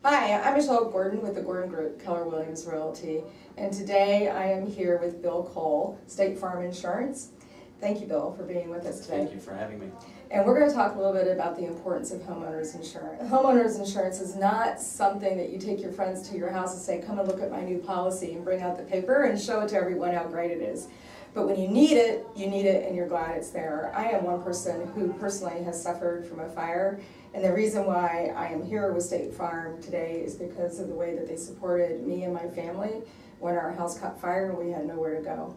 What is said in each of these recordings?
Hi, I'm Michelle Gordon with the Gordon Group, Keller Williams Realty, and today I am here with Bill Cole, State Farm Insurance. Thank you, Bill, for being with us today. Thank you for having me. And we're going to talk a little bit about the importance of homeowners insurance. Homeowners insurance is not something that you take your friends to your house and say, come and look at my new policy, and bring out the paper and show it to everyone how great it is. But when you need it, and you're glad it's there. I am one person who personally has suffered from a fire, and the reason why I am here with State Farm today is because of the way that they supported me and my family when our house caught fire and we had nowhere to go.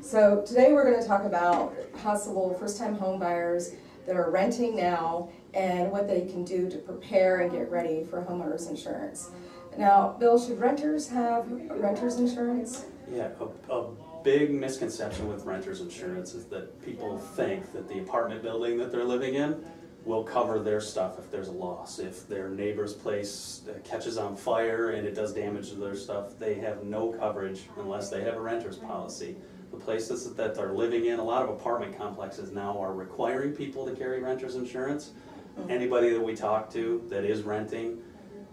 So today we're going to talk about possible first-time home buyers that are renting now and what they can do to prepare and get ready for homeowners insurance. Now, Bill, should renters have renters insurance? Yeah, a big misconception with renters insurance is that people think that the apartment building that they're living in will cover their stuff if there's a loss. If their neighbor's place catches on fire and it does damage to their stuff, they have no coverage unless they have a renter's policy. The places that they're living in, a lot of apartment complexes now are requiring people to carry renter's insurance. Anybody that we talk to that is renting,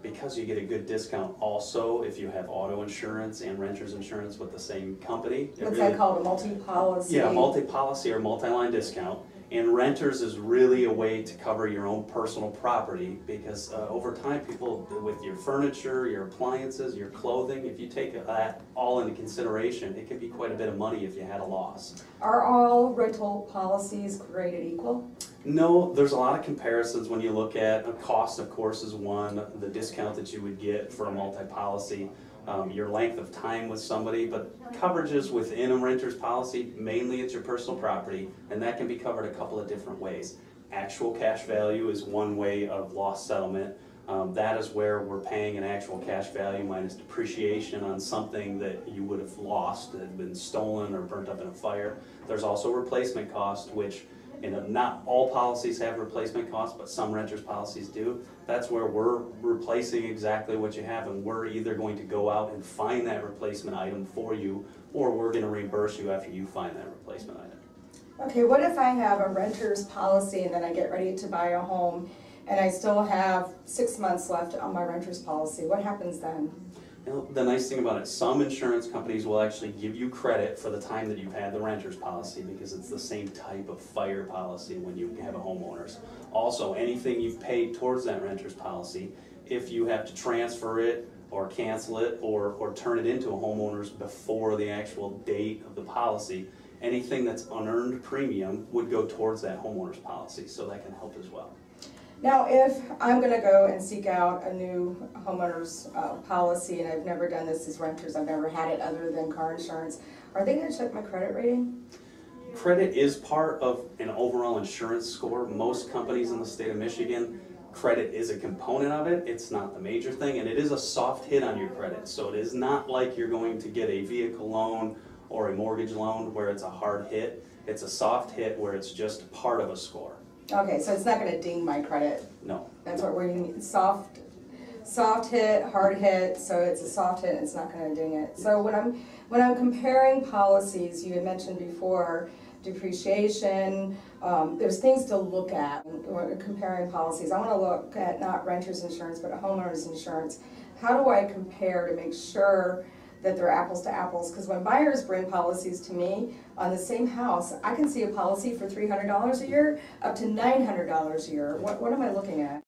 because you get a good discount also if you have auto insurance and renter's insurance with the same company. What's that called, a multi-policy? Yeah, multi-policy or multi-line discount. And renters is really a way to cover your own personal property because over time people, with your furniture, your appliances, your clothing, if you take that all into consideration, it could be quite a bit of money if you had a loss. Are all rental policies created equal? No, there's a lot of comparisons when you look at cost, of course, is one, the discount that you would get for a multi-policy, your length of time with somebody, but coverages within a renter's policy, mainly it's your personal property, and that can be covered a couple of different ways. Actual cash value is one way of loss settlement. That is where we're paying an actual cash value minus depreciation on something that you would have lost, that had been stolen or burnt up in a fire. There's also replacement cost, which not all policies have replacement costs, but some renters policies do. That's where we're replacing exactly what you have, and we're either going to go out and find that replacement item for you, or we're going to reimburse you after you find that replacement item. Okay, what if I have a renter's policy and then I get ready to buy a home and I still have 6 months left on my renter's policy? What happens then? You know, the nice thing about it, some insurance companies will actually give you credit for the time that you've had the renter's policy because it's the same type of fire policy when you have a homeowner's. Also, anything you've paid towards that renter's policy, if you have to transfer it or cancel it or turn it into a homeowner's before the actual date of the policy, anything that's unearned premium would go towards that homeowner's policy, so that can help as well. Now, if I'm going to go and seek out a new homeowner's policy, and I've never done this as renters, I've never had it other than car insurance, are they going to check my credit rating? Credit is part of an overall insurance score. Most companies in the state of Michigan, credit is a component of it. It's not the major thing, and it is a soft hit on your credit. So it is not like you're going to get a vehicle loan or a mortgage loan where it's a hard hit. It's a soft hit where it's just part of a score. Okay, so it's not going to ding my credit. No. That's what we're going to need. Soft hit, hard hit. So it's a soft hit, and it's not going to ding it. So when I'm comparing policies, you had mentioned before depreciation. There's things to look at when comparing policies. I want to look at not renter's insurance, but a homeowner's insurance. How do I compare to make sure that they're apples to apples? Because when buyers bring policies to me on the same house, I can see a policy for $300 a year up to $900 a year. What am I looking at?